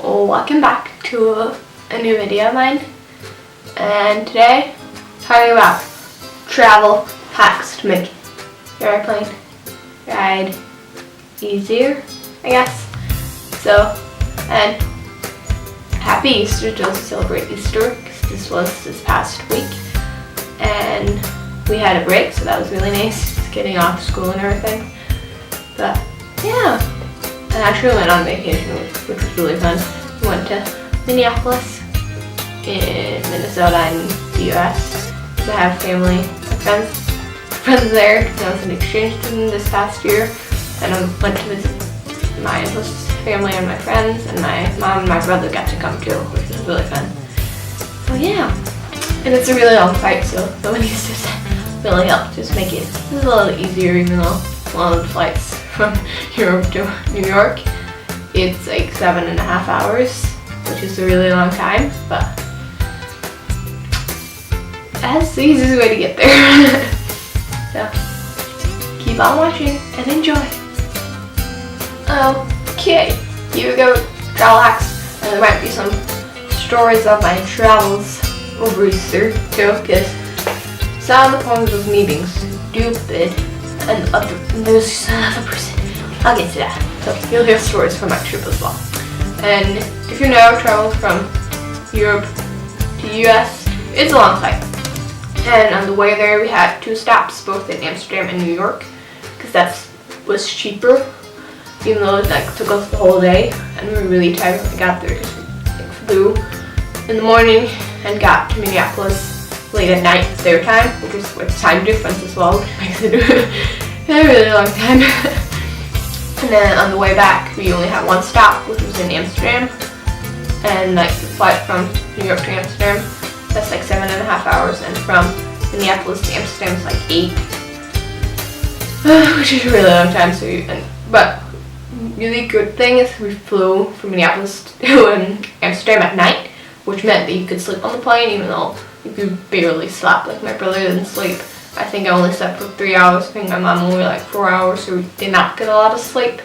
Well, welcome back to a new video of mine, and today talking about travel hacks to make your airplane ride easier, I guess. So, and happy Easter to those who celebrate Easter, because this was this past week, and we had a break, so that was really nice, just getting off school and everything. But yeah, I actually went on vacation, which was really fun. We went to Minneapolis in Minnesota in the US to have family and friends there, because I was an exchange student this past year, and I went to visit my host family and my friends, and my mom and my brother got to come too, which was really fun. So yeah, and it's a really long flight, so the wind just really helped just make it a little easier, even though one of the flights from Europe to New York, it's like 7.5 hours, which is a really long time, but that's the easiest way to get there. So keep on watching and enjoy. Okay, here we go, travel hacks, and there might be some stories of my travels over Easter too, because some of the points of me being stupid, and there's another person. I'll get to that. So you'll hear stories from my trip as well. And if you know, travel from Europe to the US, it's a long flight. And on the way there, we had 2 stops, both in Amsterdam and New York, because that was cheaper, even though it took us the whole day, and we were really tired when we got there, because we flew in the morning and got to Minneapolis late at night their time, which is with time difference as well, which makes it a really long time. And then on the way back, we only had 1 stop, which was in Amsterdam, and like the flight from New York to Amsterdam, that's like 7.5 hours, and from Minneapolis to Amsterdam is like 8, which is a really long time. So, but really good thing is we flew from Minneapolis to Amsterdam at night, which meant that you could sleep on the plane, even though you could barely sleep. Like my brother didn't sleep. I think I only slept for 3 hours. I think my mom only like 4 hours, so we did not get a lot of sleep.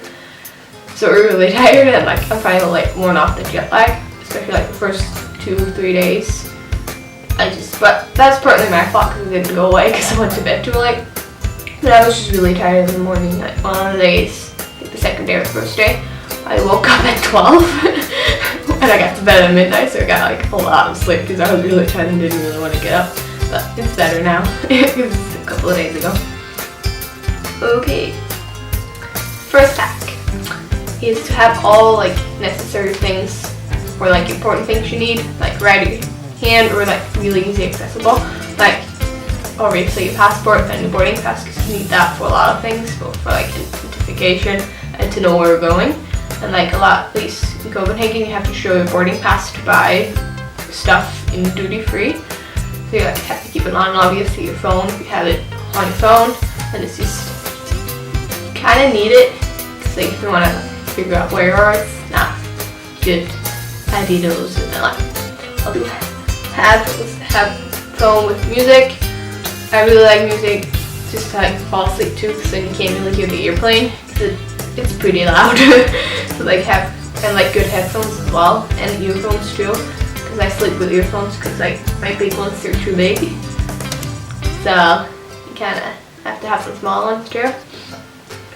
So we were really tired, and like I'm finally like worn off the jet lag, especially like the first 2-3 days. But that's partly my fault because it didn't go away because I went to bed too late. But I was just really tired in the morning. Like one of the days, I think the second day or the first day, I woke up at 12 and I got to bed at midnight, so I got like a lot of sleep because I was really tired and didn't really want to get up. But it's better now because it's a couple of days ago. Okay, first hack is to have all like necessary things or like important things you need, like right at your hand or like really easy accessible. Like obviously your passport and your boarding pass, because you need that for a lot of things, both for like identification and to know where you're going. And like a lot, at least in Copenhagen, you have to show your boarding pass to buy stuff in duty free. So you like have to keep it on, obviously your phone, if you have it on your phone, and it's just, you kind of need it, because like if you want to figure out where you are, it's not good idea to lose it. And like, I'll do have phone with music. I really like music just to like fall asleep too, because then you can't really hear the airplane, because it's pretty loud. So like have, and like good headphones as well, and earphones too, because I sleep with earphones, because like my big ones, they're too big, so you kind of have to have some small ones too.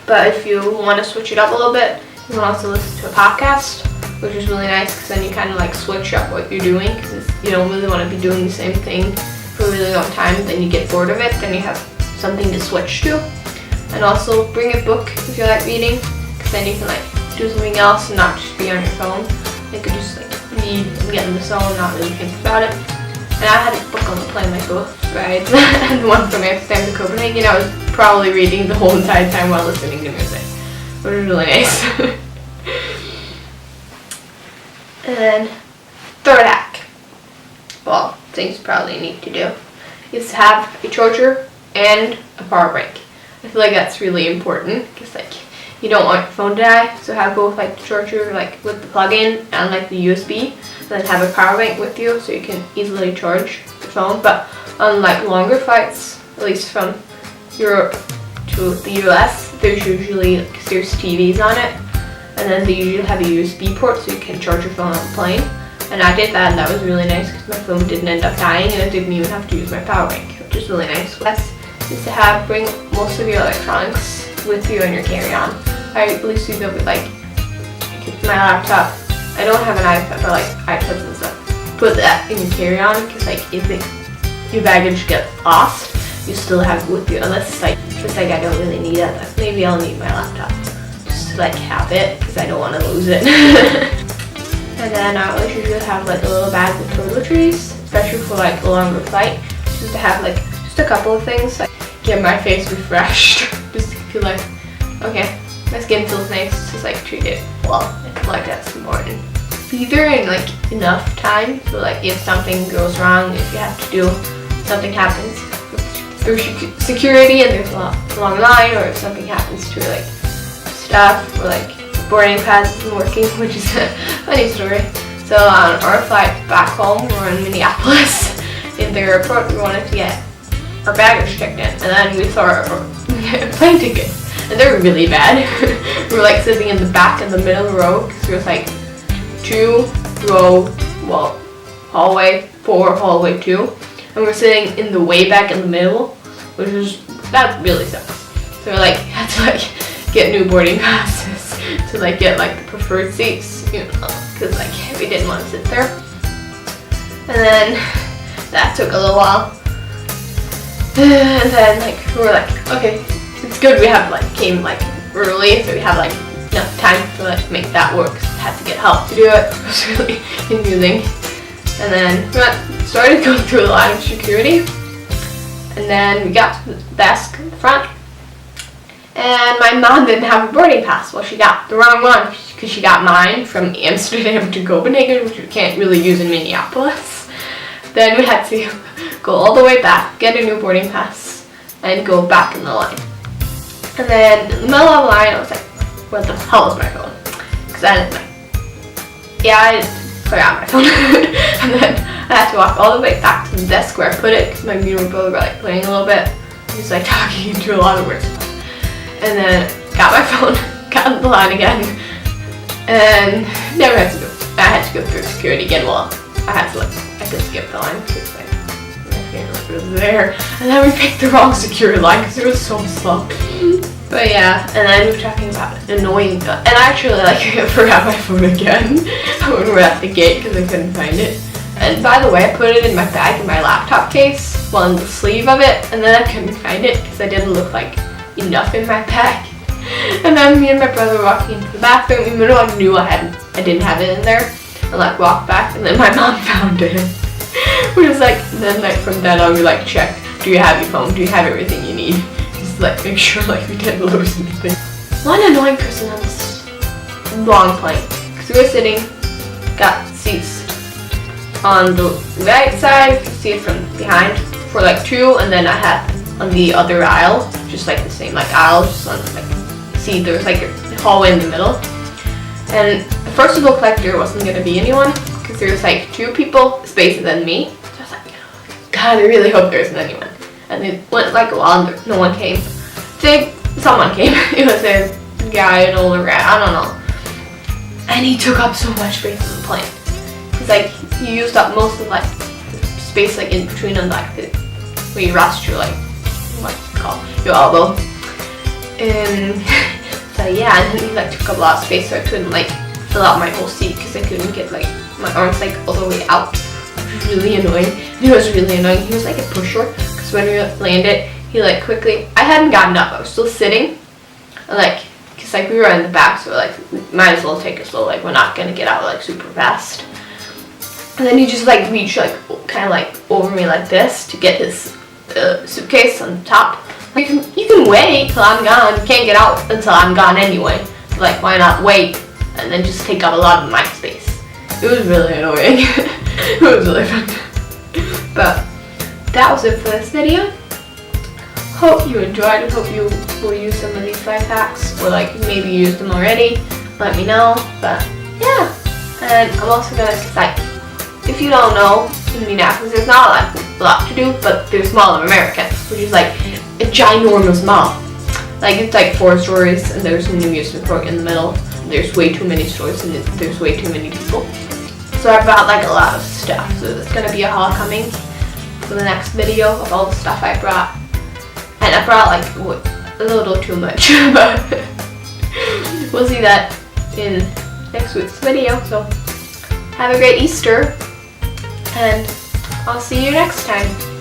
But if you want to switch it up a little bit, you can also listen to a podcast, which is really nice, because then you kind of like switch up what you're doing, because you don't really want to be doing the same thing for a really long time, then you get bored of it, then you have something to switch to. And also bring a book if you like reading, because then you can like do something else and not just be on your phone. You could just like read and get in the zone and not really think about it. And I had a book on the plane like both rides, and the one from Amsterdam to Copenhagen, I was probably reading the whole entire time while listening to music, which was really nice. And then third hack, well, things you probably need to do, is to have a charger and a power bank. I feel like that's really important, because like you don't want your phone to die, so have both like the charger like with the plug-in and like the USB, and then have a power bank with you so you can easily charge your phone. But on like longer flights, at least from Europe to the US, there's usually like, there's TVs on it, and then they usually have a USB port so you can charge your phone on the plane. And I did that, and that was really nice because my phone didn't end up dying, and I didn't even have to use my power bank, which is really nice. That's is to bring most of your electronics with you in your carry-on. I really see that with like my laptop. I don't have an iPad, but like iPads and stuff. Put that in your carry-on because like if your baggage gets lost, you still have it with you. Unless it's like I don't really need it. Maybe I'll need my laptop just to like have it because I don't want to lose it. And then I always usually have like a little bag with toiletries, especially for like a longer flight, just to have like just a couple of things, like get my face refreshed, just to feel like, okay, my skin feels nice, just like treat it well. I feel like that's important. Be there in like enough time, so like if something goes wrong, if you have to do, something happens through security and there's a long line, or if something happens to like stuff, or like boarding pass isn't working, which is a funny story. So on our flight back home, we were in Minneapolis. In the airport, we wanted to get our baggage checked in, and then we saw our plane tickets, and they were really bad. We were like sitting in the back in the middle row because there was like 4 hallway 2, and we were sitting in the way back in the middle, that really sucks. So we like had to like get new boarding passes to like get like the preferred seats, you know, because like we didn't want to sit there. And then that took a little while. And then like we were like, okay, it's good we have like came like early, so we have like enough time to like make that work. I had to get help to do it. It was really confusing. And then we started going through a lot of security. And then we got to the desk in the front. And my mom didn't have a boarding pass. Well, she got the wrong one because she got mine from Amsterdam to Copenhagen, which we can't really use in Minneapolis. Then we had to go all the way back, get a new boarding pass, and go back in the line. And then in the middle of the line, I was like, what the hell is my phone? Because I forgot my phone. And then I had to walk all the way back to the desk where I put it because my me and my brother were like playing a little bit. He was like talking into a lot of words. And then got my phone, got in the line again, and never had to go. I had to go through security again. Well, I could skip the line because like my finger was there. And then we picked the wrong security line because it was so slow. But yeah, and then we were talking about annoying, and I actually like forgot my phone again when we were at the gate because I couldn't find it. And by the way, I put it in my bag in my laptop case, well in the sleeve of it, and then I couldn't find it because I didn't look like enough in my bag. And then me and my brother walking into the bathroom, even though I knew I didn't have it in there, and like walked back, and then my mom found it. We was like, then like from then on we like check, do you have your phone? Do you have everything you need? Just like make sure like we didn't lose anything. One annoying person on this long plane, because we were sitting, got seats on the right side, see it from behind for like 2, and then I had on the other aisle, just like the same like aisle, just on like see there's like a hallway in the middle. And at first it looked like there wasn't gonna be anyone because there was like 2 people spacer than me. So I was like, God, I really hope there isn't anyone. And it went like a while and no one came. So someone came. It was a guy, an older guy, I don't know. And he took up so much space on the plane. It's like he used up most of like the space like in between and like where you rest your like what's it called? Your elbow. And so yeah, and then he like took up a lot of space, so I couldn't like fill out my whole seat because I couldn't get like my arms like all the way out. It was really annoying. It was really annoying. He was like a pusher because when we landed, he like quickly. I hadn't gotten up. I was still sitting, and like because like we were in the back, so like we might as well take it slow. Like we're not gonna get out like super fast. And then he just like reached like kind of like over me like this to get his suitcase on the top. You can wait till I'm gone. You can't get out until I'm gone anyway. Like why not wait and then just take up a lot of my space? It was really annoying. It was really fun. But that was it for this video. Hope you enjoyed it. Hope you will use some of these life hacks, or like maybe used them already. Let me know. But yeah, and I'm also gonna like, if you don't know, in Minneapolis there's not like a lot to do, but there's Mall of America, which is like a ginormous mall. Like it's like 4 stories, and there's an amusement park in the middle. there's way too many stores and there's way too many people. So I brought like a lot of stuff. So there's gonna be a haul coming for the next video of all the stuff I brought. And I brought like a little too much, but we'll see that in next week's video. So have a great Easter, and I'll see you next time.